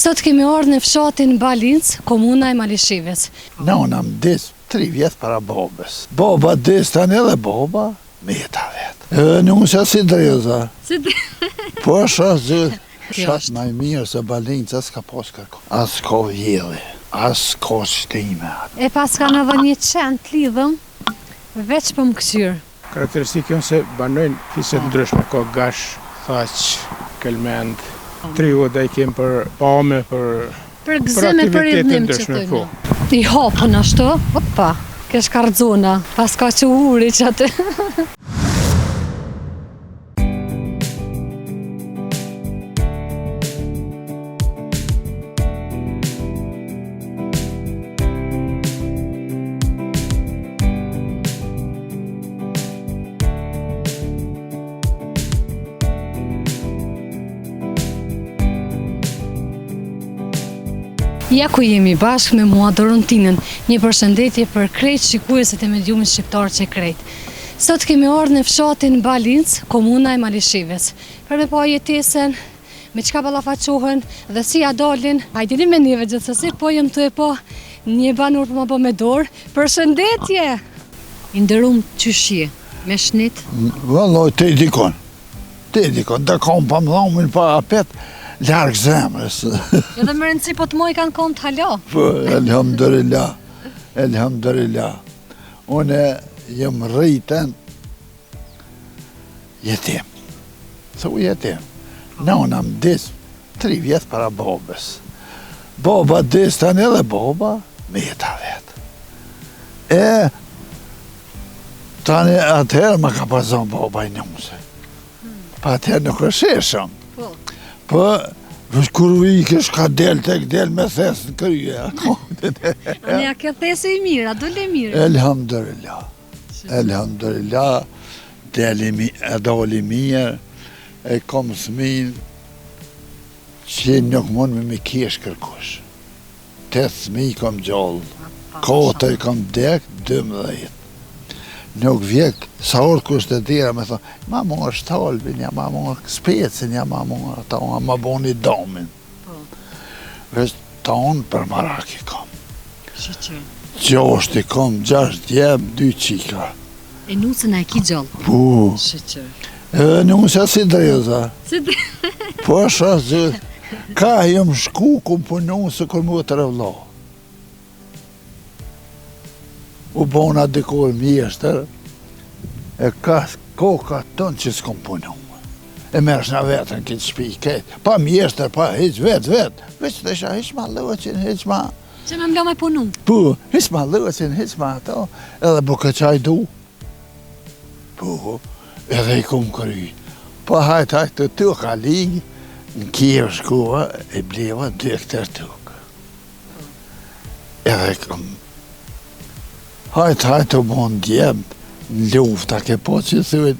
Sot kemi ardhur në fshatin Balinc, komuna e Malishives. Nona mdis 3 vjet para babës. Baba dis tani edhe baba meta vet. Nusja si dreza. Po shazë. Shat më mirë se Balinca s'ka pas kërko. As ka vjelli, as ka shtime. E pas ka në dhënë një qend lidhëm, veç për më këqyrë. Karakteristikë janë se banojnë fise të ndryshme, ka gash, thaq, kelmend. Triuda i kem për pame, për gëzime, për rrjedhim që të po. I hapën ashtu, opa, kesh kardzona, pas ka që uri që atë. Ja ku jemi bashkë me mua Dorontinën, një përshëndetje për krejt shikuesit e mediumit shqiptar që krejt. Sot kemi ardhur në fshatin Balinc, komuna e Malishives, për me pa jetesën, me çka ballafaqohen dhe si ja dalin. Hajdini me neve gjithsesi, po jem të e pa një banor për ma bë me dorë. Përshëndetje! I nderuam qyshje, me shnit. Valloj, te dikon, da kom pa më dhomin pa apet, larg zemrës. Edhe më rëndësi po të moj kanë kom të hala. Po, elhamdulillah. Une jem rritën jetim. Thu jetim. Nona mdis 3 vjet para babës. Baba dis tani edhe baba meta vet. Tani atëherë më ka pazon baba i njëmse. Pa atëherë nuk është sheshëm. Po, kur u ikesh ka del tek del me thes në kryje. Ane a kjo thesë i mirë, a dole mirë? Elhamdulillah, doli mirë, e kom thmin që nuk mund me kesh kërkush. 8 thmi kom gjallë, kote kom dek 12. Nuk vjek, sa orë kusht e dira me thonë, ma morë shtalbin, ja ma morë specin, ja ma morë ta unë, ma boni damin. Vesh ta unë për maraki kom. Gjashti kom, 6 djem, 2 qika. E nusën a e ki gjallë? Po. Nusja si dreza. Po shazë, ka jem shku kum punu se kur mu të revla. U bona dikur mjeshtër, e ka koka tonë që s'kom punu. E mersh në vetën këtë shpi këtë, pa mjeshtër, pa hiq vetë, veç të isha hiq ma lëqin, hiq ma... Që në mlo me punu? Po, hiq ma lëqin, hiq ma ato, edhe buke qaj du. Po, edhe i kom kry. Po hajt të tuk a ligë, në Kiev shkua, e bleva 2 hektar tuk. Edhe kom... Hajt të bon djem, në lufta ke po që thuet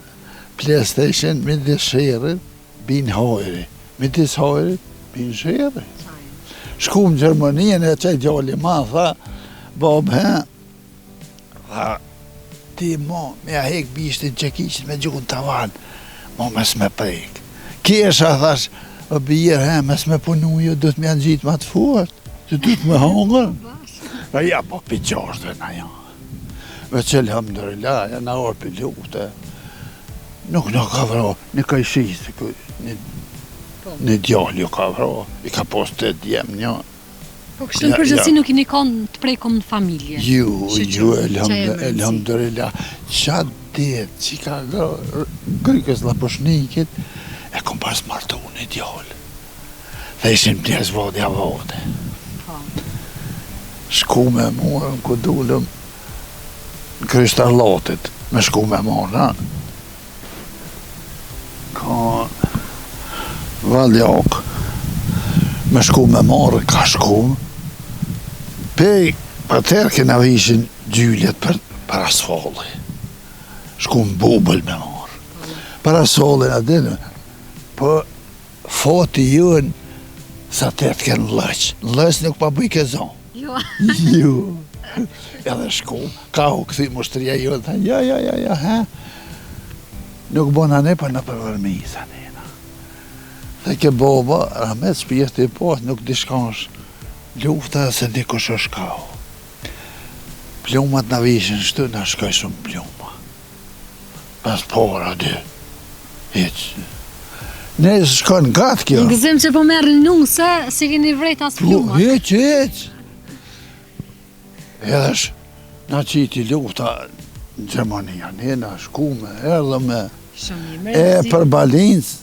PlayStation me dëshirën, bin hajri. Me dis hajri, bin shirë. Shku në Gjermanien e qaj djalli ma, tha, bab, tha, ti ma, me a hek bishtin që kishin me gjukën të vanë, ma mes me prek. Kesha, thash, o birë, mes me punu ju, du të me janë gjitë ma të fort, që du të me hongër. Ja, po pi qashtë na janë. Veç elhamdulillah, janë orë për lufte. Nuk në ka vro, në ka i shizë, në djallë ju ka vro, i ka post të djem një. Po kështë në përgjësi nuk i një konë të prejkom në familje? Ju, elhamdulillah. Qatë ditë që ka grykës laposhnikit, e kom pas martu në djallë. Dhe ishim pjesë vodja vode. Shku me morën, ku dullëm, në Krishtarllatit, me shku me morë, ka Valjak, me shku me morë, ka shku, pej, për tërë kena vishin gjyllet për asfalli, shku në bubël me morë, për asfallin adinu, për foti jën, sa tërë kënë lëq, lëq nuk pa bëj ke zonë. Jo. Edhe shku, ka u këthi mushtria jo, tha, ja, Nuk bona ne për në përvërmi, tha nena. Dhe ke boba, rahmet shpirti po, nuk di shka është lufta se dikush është kau. Plumat na vishin shtu, na shkoj shumë pluma. Pas pora dy. Hiq. Ne shkon gat kjo. Në gëzim që po merrin nuse, si keni vrejt as plumat. Hiq. Edhe na qiti lufta në Gjermania, ne na shkume, erdhe me Shumë mirë. për Balincë,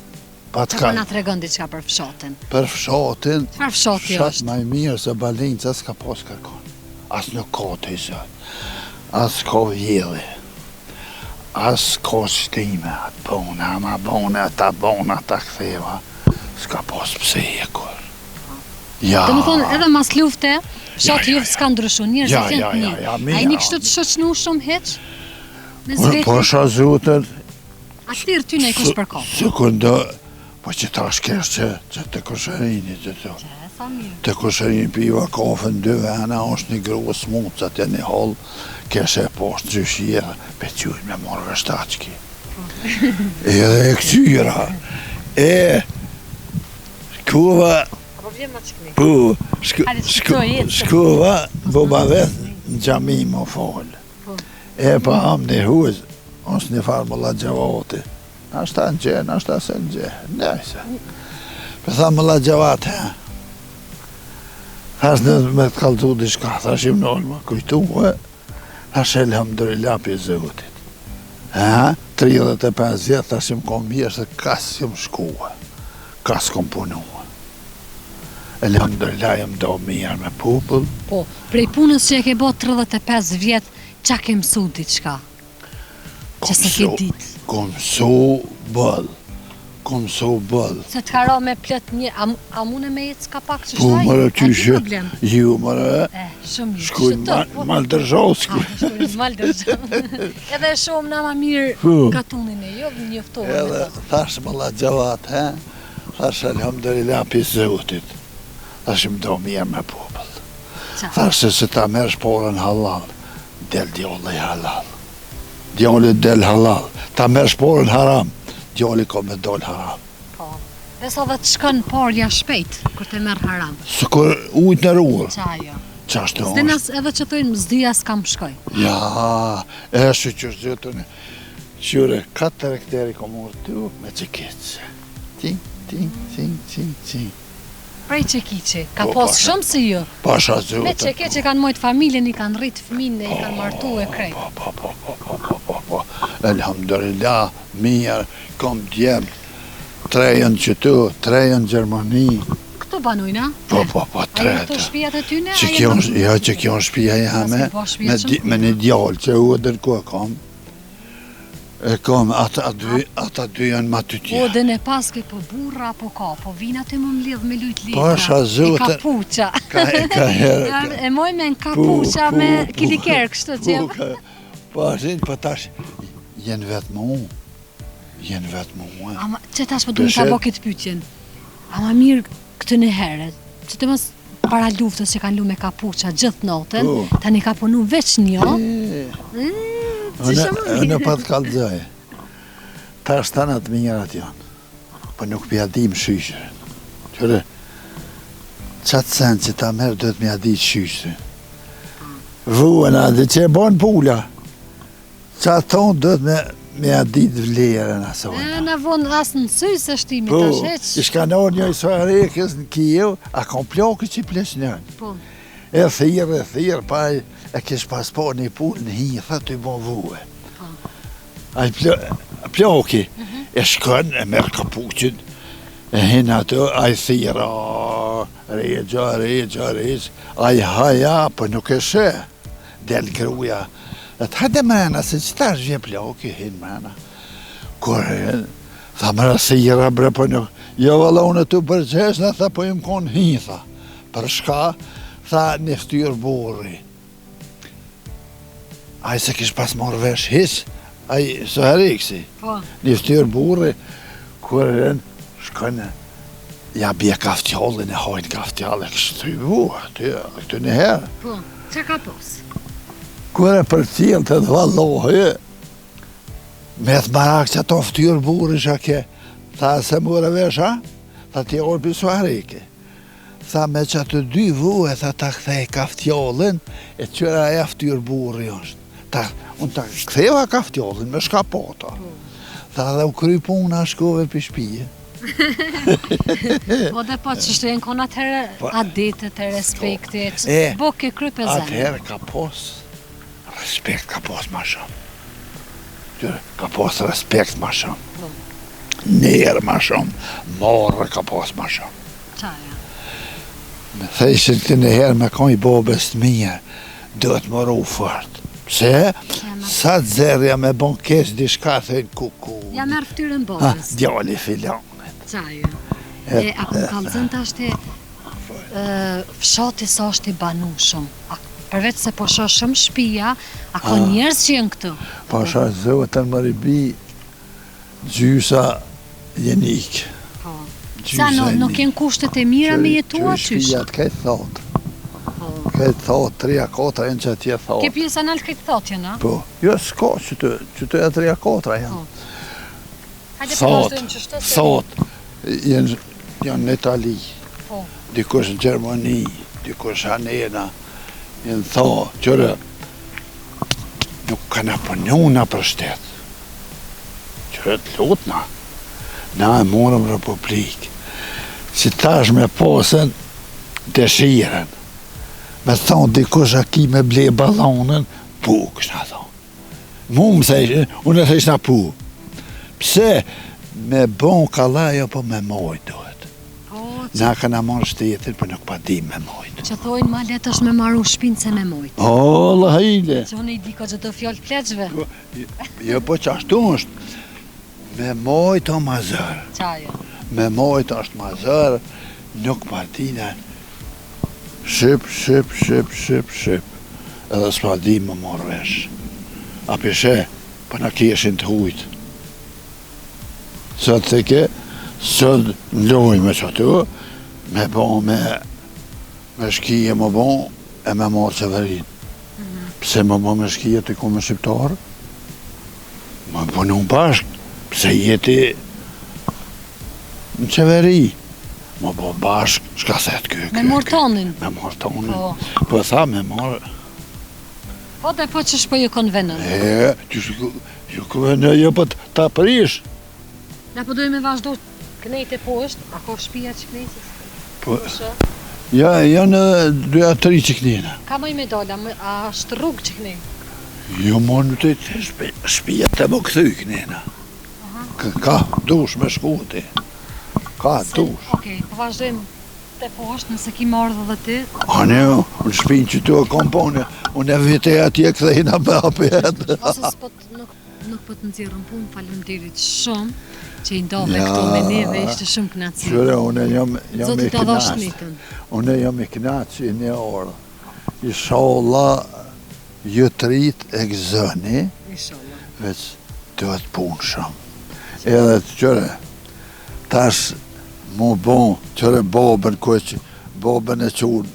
Çfarë na tregon diçka për fshatin? për fshatin, Çfarë fshati fshat është? më i mirë se Balinca s'ka pas kërkon. As nuk ka të isha, as ka vjeli, as ka shtime, atë bona, ma bona, ta ktheva, s'ka pas pse hekur. Ja. Do më thonë, edhe mas lufte, fshati juve s'ka ndryshu, njerëzit Ja, janë ja, të ja, mirë. ja, A mirë. i një kështu të shoqënu shumë heq? Me Po zveti? shazutën, Atyr ty ne i kush përko? sekundë, po që ta shkesh që të këshërini, që të E, sa mirë. të këshërin piva kafën 2 vena, është një grua smutë, atë një hall, keshe e poshtë gjyshira, pe qyj me morë vështachki. Edhe e këqyra, shkuva, Apo vjen ma qëkni. po, shkuva, boba vetë në gjami më falë. Pa am një huz, është një farë më la gjavati. Nashta në gjë, nashta se në gjë, nejse. Për tha më la gjavati, thash në me të kaltu di shka, thash im nëllë më kujtu, thash elhamdulillah për Zotit. 35 vjetë, thash im kom mirë se kas jëm shkua, kas kom punua. Elhamdulillah jëm do mirë me popull. Po, prej punës që e ke bo 35 vjetë, qa ke mësu diçka? Që se ke ditë? Kom mësu bëll. Se të karo me plët një, a mune me jetë s'ka pak që Po, shtaj? mërë ty që, problem. ju mërë, Shumë mirë. shkujnë Maldërzhovski. Shkujnë Maldërzhovski. Edhe shumë na ma mirë Po. katunin e jo, njoftohen me Edhe to. thash më la gjavat, thash elhamdulillah për Zotit. Thash më do mirë me popull. Qa? Thash se ta merë shporën halal, del djolli halal. Djolli del halal. Ta merë shporën haram, djolli ka me dol haram. Po. Dhe sa dhe të shkën parja shpejt, kur të merë haram. Së kur ujtë në ruër, Qa jo? qashtë Dhe është. nas edhe që thojnë mzdia s'kam shkoj. Ja, e shë që zëtën, qyre 4 hektari ka morë tu me qekicë. Ting. Prej Çekiçi, ka Po, pas pasha. shumë si ju. Pasha Me zëtën. Çekiçi kanë mojtë familjen, i kanë rritë fëmijën, i kanë martu e krejt. Po. Elhamdulillah, mirë, kom djemë. 3 janë qëtu, 3 janë Gjermani. Këto banojna? Po, A i 3. këto shpijat e tyne? Që kjo është shpija jame, Pas ke pa shtëpia shumë me një djallë që u dërku e kam. E kam, ata dy janë ma të Po, tjerë. dhe ne paske po burra po ka, po vina të më mlidh me lujt lidra. Pasha I zotën. kapuqa. Ka herë. E moj me në kapuqa me kiliker, kështu që. Po, ashin, po tash, jenë vetë mu. Ama, që tash po du në Peshe? ta bo këtë pyqen. Ama mirë këtë në heret, që të mos para luftës që kanë lu me kapuqa gjithë natën, Po. tani ka punu veç një. Që shumë Unë pa të kalëzaj. Ta është tanat minjarat janë, po nuk pjadim shyqërin. Qëre, qatë sen që ta merë do të mjadit shyqërin. Vuena, dhe që e bon pula, qatë thonë do të mjadit vlerën E, asojna. në vonë asë në sy se shtimi Po, tash heq. i shkanor një Soarekës në Kijev, a kom plokë që i plesnjën. Po, E thirë, pa e kish pas po një punë në hi, tha të i bon vuë. A i ploki, e shkën, e merë kapuqin, e hinë ato, a i thirë, regja, a i haja, po nuk e shë, del gruja. E të hajde mena, se që ta është vje ploki, hinë mena. Kur e, tha më rasira bre, po nuk, jo valla unë të bërgjesna, tha po im konë hi, tha. Për shka, tha një ftyrë burri. A i se kish pas morë vesh his, a i së heriksi. po. Një ftyrë burri, kur e shkënë, ja bje kaftjallin e hajnë kaftjallin, kështë të i vua, këtë një herë. Po, që ka pos? Kur e për cilë të të vallohë, me të marak që ato ftyrë burri që ke, tha se mure vesh, ha? Tha ti orë pisuarike. Tha me që të dy vue, tha ta kthej kaftjollin, e qëra e aftyrë burri është. Unë ta ktheva kaftjollin me shkapota. Tha dhe u kry puna shkove për shpije. Po dhe po që shtojnë kon atëherë adetet e respektit, bo ke kry për zemë. Atëherë ka pos, respekt ka pos ma shumë. Ka pos respekt ma shumë. Njerë ma shumë, morë ka pos ma shumë. Qaja? Me thejshin të njëherë me koj bobes të mija, do të më ru fort. Pse? Sa të zerja me bon kesh dishka thejnë kuku. Ja merë ftyrën bobes. Djali filon. Qaja? E ako më kalëzën të ashte fshati sa është i banu shumë. Përveç se po shoh shumë shpia, a ka njerëz që jenë këtu? Po shoh zotën më ribi gjysa jenik. Sa nuk jenë kushtet e mira me jetu atysh? Shpijat këtë thotë. Këtë thotë, 3-4 janë që atje thotë. Ke pjesë analë këtë thotë jenë, a? Po, jo s'ka që të e 3-4 janë. Thotë, janë në Itali, dikush në Gjermani, dikush Hanena, janë thotë, qërë, nuk kanë pununa për shtetë. Qërë të lutna, na e morëm Republikë, si tash me posën dëshiren. Me thonë dikush a ki me ble balonën, pu, kështë në thonë. Mu më thejshë, unë e thejshë na pu. Pse? Me bon kalajo, po me mojt duhet. Na kanë marrë shtetin, për nuk pa di me mojt. Që thojnë ma letë është me marru shpinë se me mojt. O, lahile. Që unë i di ka që të fjallë pleqve. Jo, po që ashtu është. Me mojt o mazër. Qaja? Me mojt është mazër, nuk pa dina. Shqip. Edhe s'pa di më morë vesh. A pishe, për në keshin të hujtë. Sot të ke, sot loj me që të, me bon me shkije më bon, e me marë qeverin. Pse më bon me shkije të ku me shqiptarë? Më punu bashkë, pse jeti në qeveri. Më bo bashkë, shka set kjo. Me morë tonin? Me morë tonin. Po tha me morë. Po dhe po që shpo ju konë venën? Ju kënë jo po ta prish. Na po dojmë me vazhdo knejt e poshtë, a ko shpia që knejtës? Po, ja, janë 2-3 që knejnë. Ka moj me dola, a është rrugë që knejtë? Jo, mo në të shpia të më këthy knejnë. Ka dush me shkuti. Ka dush. Okej, po vazhdojmë të poshtë, nëse ki marrë dhe ti. A ne, në shpinë që tu e kompone, unë e vite atje këthejna me apet. Ose nuk po të nëzirën punë, faleminderit shumë, që i ndove këtu me neve, ishte shumë knaci. Qyre, unë jam Zotit të dhosh mitën. Unë jam i knaci një orë. Inshallah, ju të rritë e gëzëni, veç të atë punë shumë. Edhe të qyre, tash mu bon, qëre bobën e qunë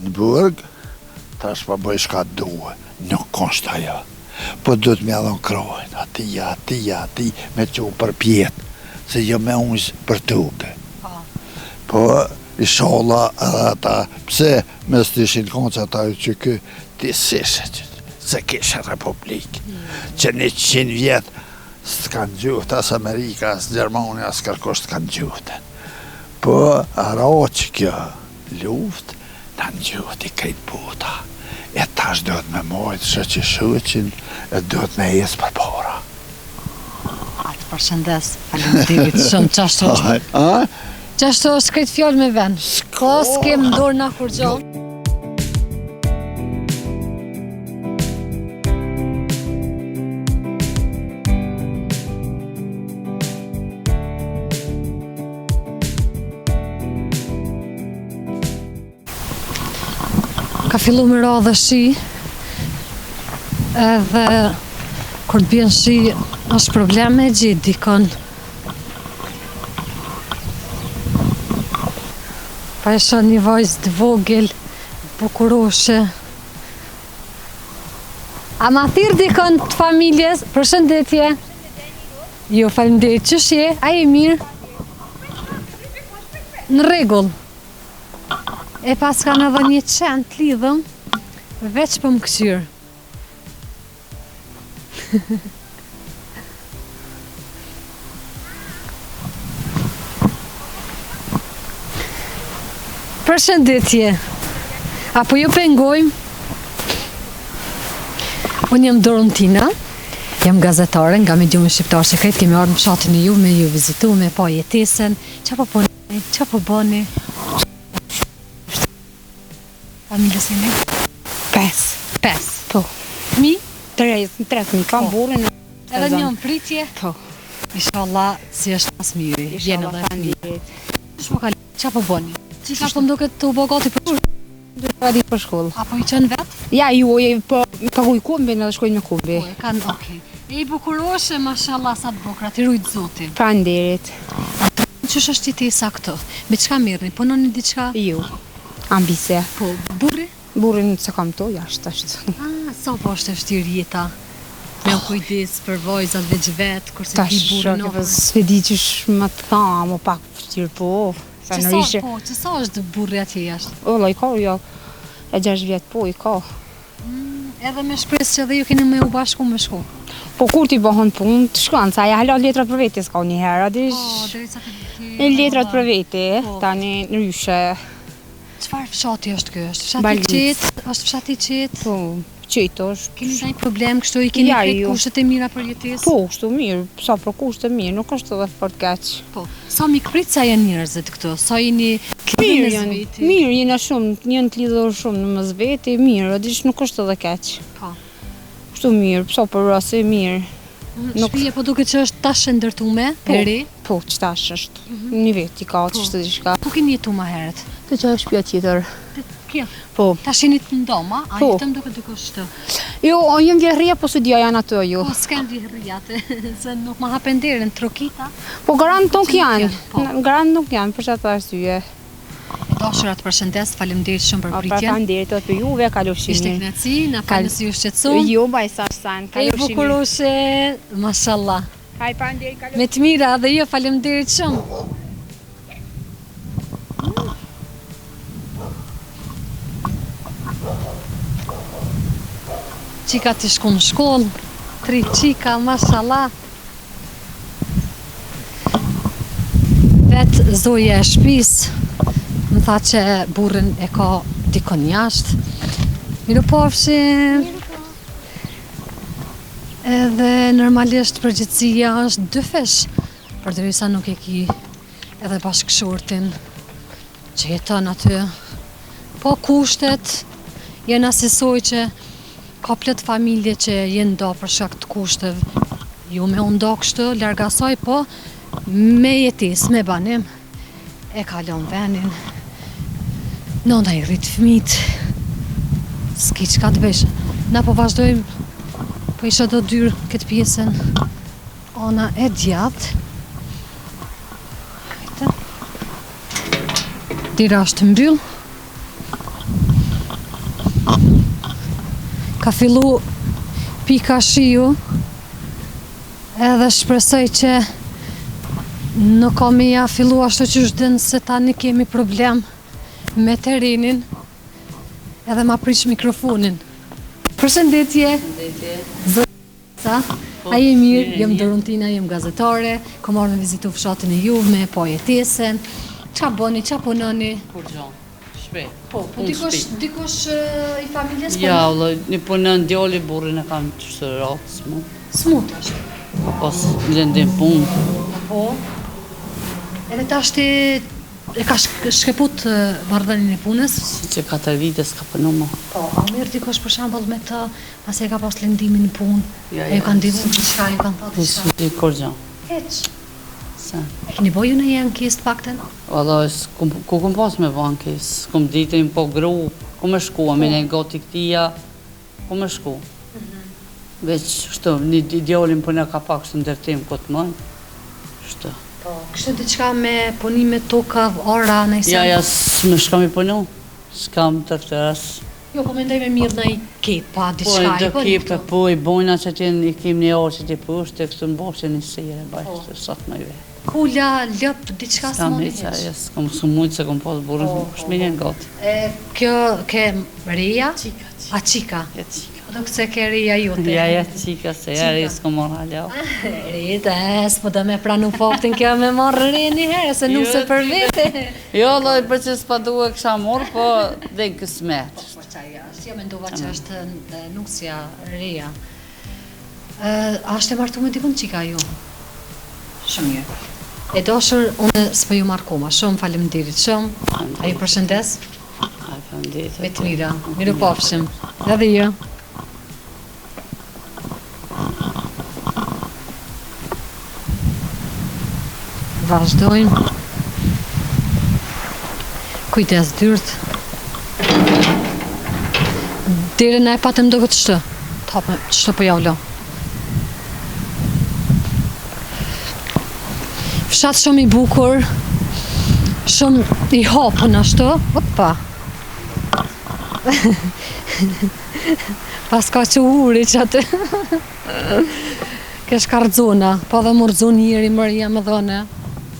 në burg, tash pa bëj shka duhe, nuk kështë ajo. Po du të me adhon krojnë, ati, me që për pjetë, se jo me unë për tuke. Po, inshallah, edhe ata, pse me së të ishin konë që ata që kë, ti se kishe republikë, që 100 vjetë, s'kan gjuhët, as Amerika, as Gjermani, as kërkosh t'kan gjuhëtën. Po, aro që kjo luft, në në gjuhët i krejt puta. E tash do të me mojtë shëqin, e do të me jesë për para. A të përshëndes, faleminderit shumë, qashtu është. Qashtu është krejt fjallë me ven. Ko s'kem ndorë na kur gjohë. Ka fillu me ra dhe shi, edhe kur të bjen shi është probleme gjithë dikon. Pa e shoh një vajzë të vogël, bukuroshe. A ma thirr dikon të familjes? Përshëndetje. Jo, faleminderit. Ç'sh je? A je mirë? Në rregull. E pas kanë edhe një qend lidhëm, veç për më këqyrë. Përshëndetje. Apo ju pengojmë? Unë jam Dorontina, jam gazetare nga Mediumi Shqiptar Sekret, kemi ardhur në fshatin e juve me ju vizitu, me pa jetesën. Qa po bëni? Familjes jeni? 5. Po. Mi? 3 kam burrin. Edhe një pritje? Po. Inshallah, si është pas miri. Vjen edhe faleminderit. Qa po bëni? Qika po mduket të u bë gati për shkollë? Duhet për shkollë. Apo i qenë vetë? Ja, ju po paguaj kumbin edhe shkojnë me kumbi. Po, kanë, okej. E i bukuroshe, mashallah, sa të bukra, ti rujtë zotin. Faleminderit. Qësh është jetesa këtu? Me çka merrni? Punoni diçka? Ju. Ambicie. Po, burri? Burrin se kam to jashtë është. Sa po është e vështirë jeta? Me u kujdes për vajzat veç vetë, kurse ti Tash burrin shoqë s'vedi ç'ish më të tham, o pak vështirë po. Sa në rishë. Sa është burri atje jashtë? Olla i ka jo. E 6 vjet po i ka. Edhe me shpresë që edhe ju keni me u bashku me shku. Po kur ti bëhon punë, të shkon, sa ja halon letrat për vete s'ka një herë, Po, dish. derisa të Në letrat për vete, Po. tani në ryshe. Çfarë fshati është ky? Është fshati i Balic. qetë? Është fshati i qetë? Po, qëto është. Keni ndonjë problem kështu i keni Ja, kretë ju. kushtet e mira për jetesë? Po, kështu mirë, sa për kushte mirë, nuk është edhe fort keq. Po. Sa mikprit sa janë njerëzit këtu? Sa jeni të lidhur Mirë me janë, zveti? mirë jena shumë, janë të lidhur shumë në mes veti, mirë, dish nuk është edhe keq. Po. Kështu mirë, sa për rasti mirë. Nuk- Shtëpia po duket që është tash e ndërtume, e re. Po, ç'tash është. Një veti ka, ç'është diçka. Ku keni jetu më herët? Të që është shtëpia tjetër. Kjo. Po. Tash jeni të ndoma, a Po. jetëm duket dikush të. Jo, jam vjerria, po së dia janë ato ju. Po s'kan vjerrijate, se nuk më hapen derën trokita. Po garant nuk janë. Po. Garant nuk janë për çfarë arsye. Dashurat përshëndes, faleminderit shumë për Pa pritjen. faleminderit edhe për juve, Ishte kalofshimin. kënaqësi, na falë si ju shqetësum. Jo, baj sa san, E kalofshimin. bukuroshe, mashallah. Haj faleminderit, kalofshimin. Me të mira dhe jo, faleminderit shumë. Qika të shku në shkollë, 3 qika, mashallah. Vetë zoja e shtëpis, më tha që burrin e ka dikon jashtë. Miru pofshim. Edhe normalisht përgjithësia është dyfesh, përderisa nuk e ki edhe bashkëshortin që jeton aty. Po kushtet janë asesoj që ka plot familje që jenë ndo për shkak të kushteve. Ju me u ndo kështu, larg asaj, po me jetes, me banim, e kalon venin. Nona i rrit fëmit, s'ki qka të bësh. Na po vazhdojmë, po isha do dyrë këtë pjesën, ona e djatë. Hajte. Dira është mbyll. Ka fillu pika shiu, edhe shpresoj që nuk ka me ja fillu ashtu që shdën se tani kemi problem me terenin, edhe ma prish mikrofonin. Përshëndetje. Sa? A je mirë, jem Dorontina, jem gazetare, kom marrë me vizitu fshatin e juve me po jetesen. Qa bëni, qa punoni? Kur gjo, shpejt. Po dikush i familjes po? Ja, vëllai, një punën djali, burrin e kam të shtërat, Smut është. pas gjendim punë. Po. Edhe tash ti e ka shkeput marrëdhënien e punës? Si që 4 vite s'ka punu më. Po, a merr dikush për shembull me të, pasi e ka pas lëndimin në punë, Ja, e ju ja. kanë ndihmuar diçka, ju kanë thënë Po diçka. si kur gjo. Hiç. Sa. E keni bëju në një ankesë të paktën? Vëllai, ku kom pas me bankis, kom ditën po gru, ku me shku, me një goti këtia, ku me shku. Veç, shtu, një djalin punë ka pak shtu ndërtim këtë mënë. Shtu. Po, kështë diçka me punime toka, ora, nëjse? Ja, s'me shkam i punu, s'kam të këtë ras. Jo, po mendoj me mirë në i ketë, pa Po, diçka do kepe, po i bojna që t'jen i kim një orë që t'i pushtë, e kështu në boshe një sire, bashkë, sot me vetë. Pula, lëp, diçka së Kam më hiqa, heq. jes, kom su mujtë se kom posë burën, shminjen gati. Kjo ke reja? Qika. A qika? Ja qika. Do këse ke reja jote? Ja qika, se ja ris kom marrë halja. Rita, s'po do me pranu faktin kjo me marrë re një herë, se nuk se për vete. Jo, loj, për që s'pa duhe kësha morë, po dhe kësmet. Po qaj është, jo mendova që është nusja reja. A është e martu me dikun qika ju? Shumë mirë. E doshur, unë s'po ju markoma, shumë faleminderit, shumë. A ju përshëndes? A, faleminderit. Me të mira, miru pafshim. Edhe ju. Vazhdojmë. Kujdes dyrt. Dere na e patëm do këtë shtë. Tapë, qështë po ja u lo. Fshat shumë i bukur, shumë i hapën ashtu. Opa. Pas ka që uri që atë. Kesh ka rëzona, pa dhe më rëzon njëri mërja më dhone.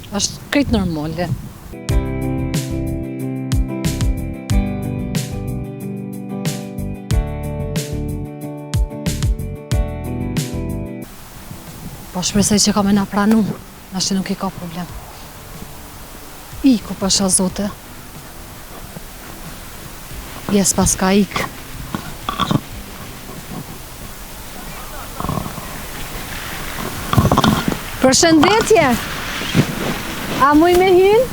Është krejt normale. Po shpresoj që ka me na pranu, nashtë nuk i ka problem. Iku pasha zote. Jes pas ka ik. Përshëndetje! A muj me hynë?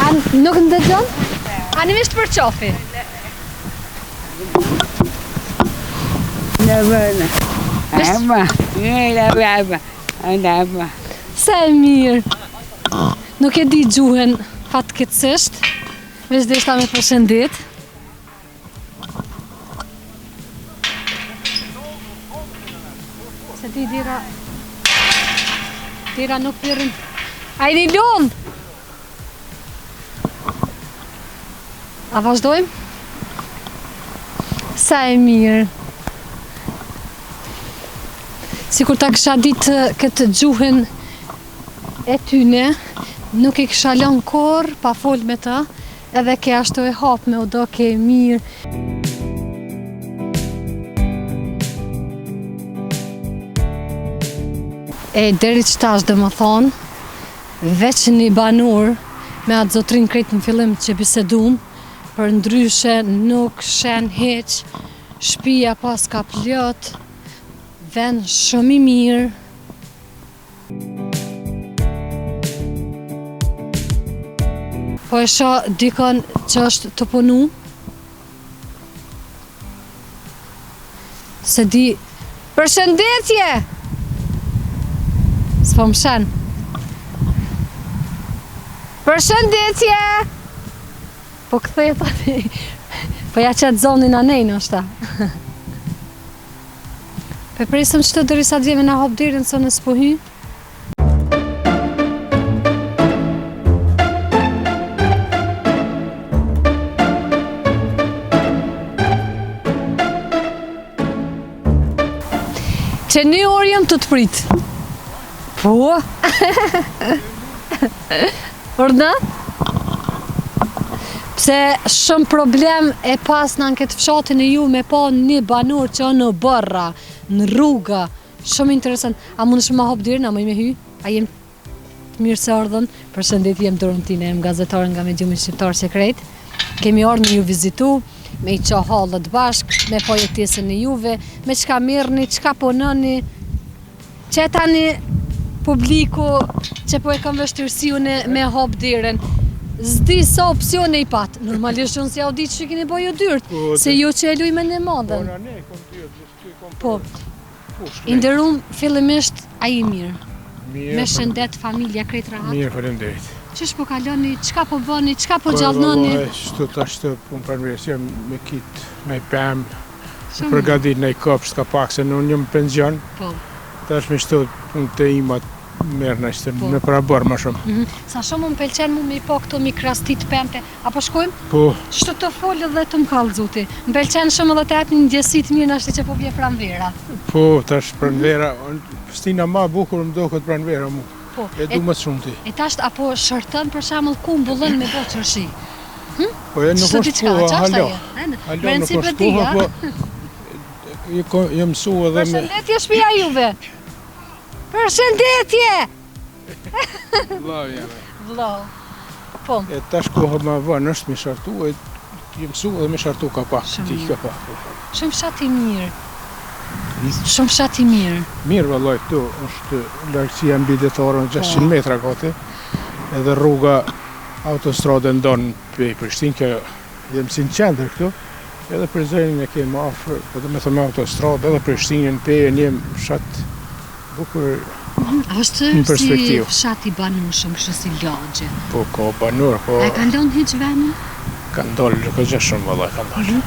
A nuk në dëgjon? Animisht për qofi. Se e mirë. Nuk e di gjuhën fatkeqësisht, veç dhe ishta me përshëndet. Se ti dira nuk përën. A i një lodh! A vazhdojmë? Sa e mirë. Sikur ta kisha ditë këtë gjuhën e tyne, nuk i kisha lënë korr pa fol me ta, edhe ke ashtu e hap me odo ke mirë. E deri qëtash dhe më thonë, veç një banur me atë zotrin krejt në fillim që bisedum, për ndryshe nuk shen heq, shtëpia pas ka plot, vend shumë i mirë. Po e shoh dikon që është të punu. Se di, përshëndetje! S'po më shen. Përshëndetje! Po këthej tani. Po ja qëtë zonin anej në është ta. Pe presëm që të dërisa djeve na hop dirin së në s'po hy. Që një orë jam të prit. Po? Orna? Pse shumë problem e pas në këtë fshatin e ju me pa një banor që në bërra, në rruga. Shumë interesant. A mund shumë ma hop dirën, a më i me hy? A jem të mirë se ardhën? Përshëndetje, jem Dorontine, jem gazetare nga Mediumi Shqiptar Sekret. Kemi ardhë me ju vizitu, me i qa halët bashk, me po jetesën e juve, me qka mirëni, qka ponëni, që tani publiku që po e kam vështirësiune me hop dirën. Zdi sa opcione i pat. Normalisht unë si audit që keni bo ju dyrt, se ju që e luj me në madhen. Po, inderum fillimisht a i mirë. Me shëndet, familja, krejt rahat. Mirë, faleminderit. Qësh po kaloni, qka po bëni, qka po gjallnoni? Shtu ashtu punë përmirësia me kitë, me pëm, me përgatit në i kopsh, s'ka pak se në unë jëmë penzion. Po. Tash me shtu punë të imat Merë në ishte me para bërë ma shumë. Sa shumë më pëlqen mu me i po këto mikrastit pente. Apo shkojmë? Po, Shtu të folë dhe të më kallë zuti. Më pëlqen shumë edhe të atë një ndjesit mirë në ashtë që po vje pranvera. po, tash pranvera, stina ma bukur më do këtë pranvera mu. Po, E du më të shumë ti. e tasht apo shërtën për shembull kumbullën me bo qërshi. Po e nuk Çdo është diçka, koha, çfarë halo. je? Halo, Brenda nuk si është beti, koha, a? po jë mësu edhe me... Përshëndetje shtëpia juve. Përshëndetje! Vllau jame. Vllau. Po, E tash koha ma vanë është me shartu, e jë mësu edhe me shartu ka pak, Shumë ti mirë. ka pak. shumë fshat i mirë. Shumë fshat i mirë. Mirë vallaj këtu, është largësia mbi detarën 600 metra gati, edhe rruga autostrade ndonë për Prishtinë, kjo jemi si në qendër këtu, edhe Prizrenin e kemi afër, edhe me thëmë autostradë, edhe Prishtinën për jemi fshat bukur, Është Në si perspektivë. fshat i banushëm, kështu si lagje. po ka banor, po A e ka lënë hiç vendin? ka ndollë, ka gjë shumë vallaj ka ndollë.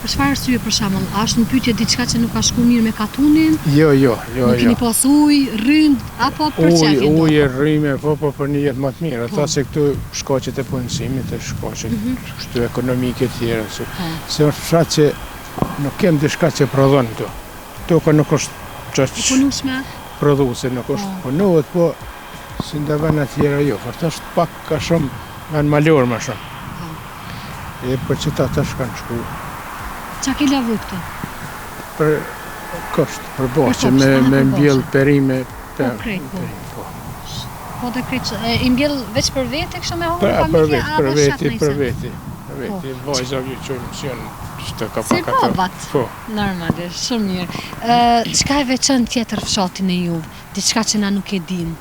Për çfarë arsye për shembull? A është në pyetje diçka që nuk ka shku mirë me katunin? Jo. Nuk keni pas ujë, rrymë apo për çfarë keni? Ujë, rryme, po për një jetë më të mirë. Ata se këtu shkaqet e punësimit, e shkaqet kështu ekonomike tjera. Se është fshat që nuk kem diçka që prodhon këtu. Këtu ka nuk është I çështë punueshme? prodhuese, nuk është punohet, po si nda vëna tjera jo. Fort është pak ka shumë janë malor më shumë. E për që ta tash kanë shku Qa ke lavru këtu? për kosht, për boqe, kopsht, me për mbjell boqe. perime. krejt, po. po. Po dhe krejt, i mbjell veç për vete kështu me Për honë familje, për apo shat veti, nëjse? për veti. Për veti, vajza vje që mësion, që ka Si pak ato. babat. Po, Normalisht, shumë mirë. Çka e veçan tjetër fshatin e juve? Diçka që na nuk e dim.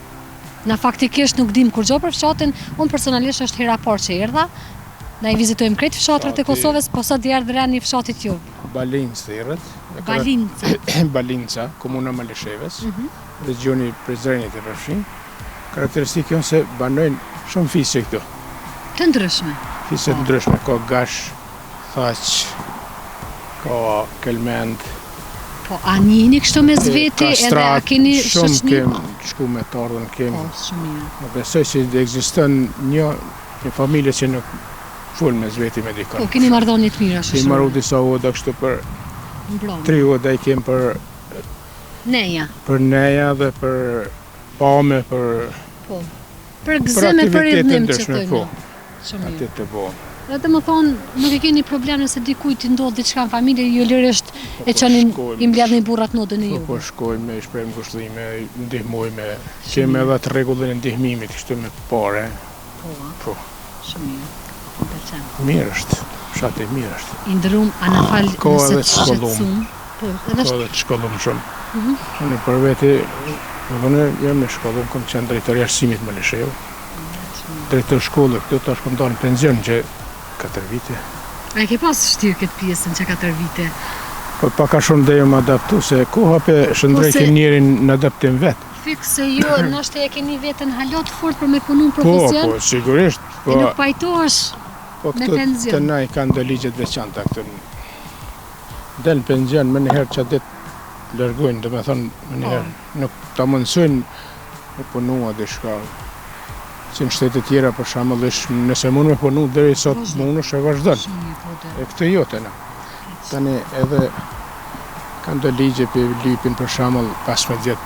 Na faktikisht nuk dim kur gjo për fshatin, unë personalisht është hera parë që erdha. Na i vizitojmë krejt fshatrat e Fshati- Kosovës, po sot erdhë rani fshatit ju. Balinc të erët. Balinca. Balinca, komuna Malesheves, regioni Prizrenit e Përfshin. Karakteristikë janë se banojnë shumë fise këtu. Të ndryshme. Fise të ndryshme, ka gash, thaq, ka kelmend, Po, a njihni kështu me zveti edhe a keni shumë shoqni? kem shku me të ardhën kem. Po, shumë mirë. Më besoj që ekziston një familje që nuk fol me zveti me dikon. Po, keni marrëdhënie të mira Si marru disa oda kështu për Mbron. 3 oda i kem për Neja. neja dhe për pame, për Po. Për gëzime, për aktivitete idhnim që ndryshme, thojnë. po. Shumë mirë. atë të bo. Edhe më thonë, nuk e keni problem nëse dikujt i ndodh diçka në familje, ju lirisht e çoni shkojmë. i mbledhni burrat nodën e Po juve. shkojmë, i shprehim kushtime, ndihmojmë, kemi edhe atë rregullin e ndihmimit kështu me parë. Po, Shumë mirë. Më pëlqen. mirë është, fshati mirë është. I ndrum, a na fal Ka nëse edhe të shkollum. shqetësum. Po, edhe Ka edhe të shkollum shumë. Unë për veti, unë jam në shkollum, kom qenë drejtori arsimit më Lisheu. Drejtor shkollë, këtu tash kom dalë në penzion që 4 vite. A e ke pas shtirë këtë pjesën që 4 vite? Po pak a shumë dhe më adaptu, se koha pe shëndrejti se- njerin në adaptim vetë. Fikse se ju, nështë e keni vetën halot fort për me punu në Po, profesion, po, sigurisht. e Po, nuk pajtohesh. po me këtu penzion. të na i kanë do ligjet veçanta këtu. Del në penzion, më njëherë që ditë lërgujnë, dhe me thonë, më njëherë nuk ta mundësojnë me punua dhe shka. Si në shtetet tjera, për shembull, nëse mund me punu, deri sot mundesh e vazhdon. Shumë mirë, po dhe. E këtë jote na. Tani edhe kanë do ligje për lypin për shembull 15 vjet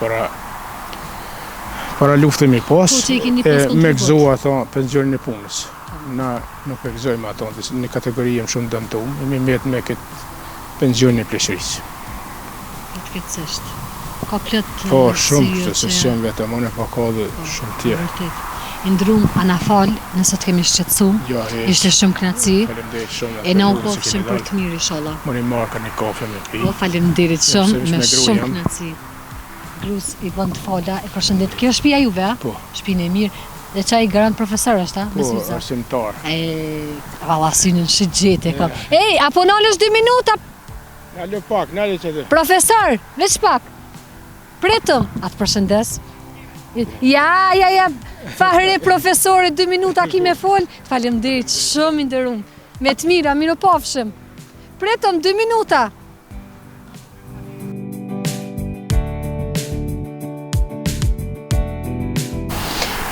para luftën me pas, Po, që i keni e pas me kontribut. gëzu ato pensionin e punës. Na nuk e gëzojmë ato, në kategori jem shumë dëmtuar, jemi mbet me këtë pensionin e pleqërisë. Fatkeqësisht. Ka plot Po, si shumë, ju se që- s'jam vetëm unë, po ka dhe shumë tjerë. Vërtet. I ndrum, a na fal, nëse të kemi shqetësuar. Jo, Ishte shumë kënaqësi. Faleminderit shumë. E na u pofshim për të mirë inshallah. Mori marka një kafe me pi. Po, faleminderit shumë, se me me gru shumë jam. kënaqësi. Grus i bën të fala, e përshëndet. Kjo është shtëpia juve, a? Po. Shtëpinë e mirë. Dhe çaj garant profesor është, a? Po, Me syze. arsimtar. Valla synën shigjete kam. Ej, apo nalësh 2 minuta, Nalë pak, nalë që të. profesor, veç pak. Pritëm, atë përshëndes. Ja, fahre profesori 2 minuta ki me fol. Faleminderit shumë i nderuar. Me të mira, miropafshim. Pritëm 2 minuta.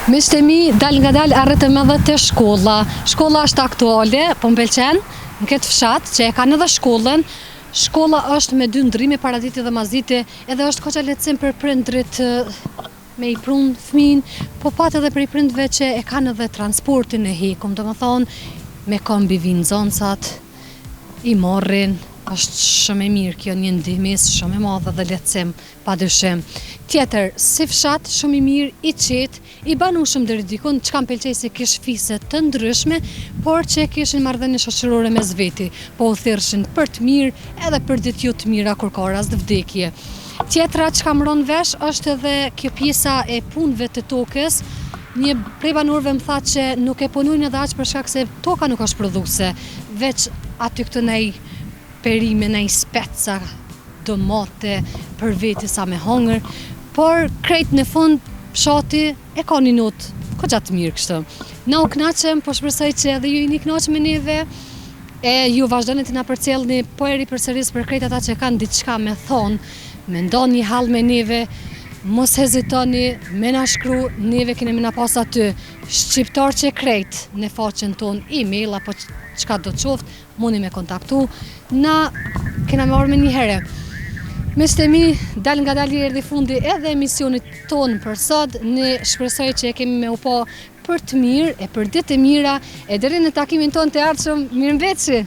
Miqtë e mi, dal nga dal arritëm edhe te shkolla. Shkolla është aktuale, po m'pëlqen në këtë fshat që e kanë edhe shkollën. Shkolla është me 2 ndrime, paraditi dhe maziti, edhe është koqa lehtësim për prindrit me i prun fëmin, po pat edhe për i prindve që e kanë edhe transportin e hikum, do më thonë, me kombi vinë zoncat, i morrin, është shumë e mirë kjo, një ndihmis shumë e madhe dhe lehtësim, pa dyshim. Tjetër, si fshat, shumë i mirë, i qetë, i banushëm deri dikun, që kam pëlqej se kish fise të ndryshme, por që kishin marrëdhënie shoqërore mes veti, po u thirrshin për të mirë, edhe për ditë të mira kur ka rast vdekje. Tjetra që kam rënë vesh është edhe kjo pjesa e punëve të tokës. Një prej banorëve më tha që nuk e punojnë edhe aq për shkak se toka nuk është prodhuese, veç aty këtë nej perime, nej speca, domate për veti sa me hongër, por krejt në fund fshati e ka një notë koqa të mirë kështu. Na u knaqem, po shpresoj që edhe ju jeni knaqë me neve, e ju vazhdoni të na përcjellni po eri përsëris për krejt ata që kanë diçka me thonë, me ndonjë hall me neve, mos hezitoni, me na shkru, neve kemi na pas aty shqiptar që krejt në faqen ton email apo çka do të qoftë, mundi me kontaktu. Na kena me orë me një herë. Miqtë e mi, dal nga dali erdhi fundi edhe emisionit ton për sot. Ne shpresoj që e kemi me u pa për të mirë e për ditë të mira, e deri në takimin ton të ardhshëm, mirëmbëjtje.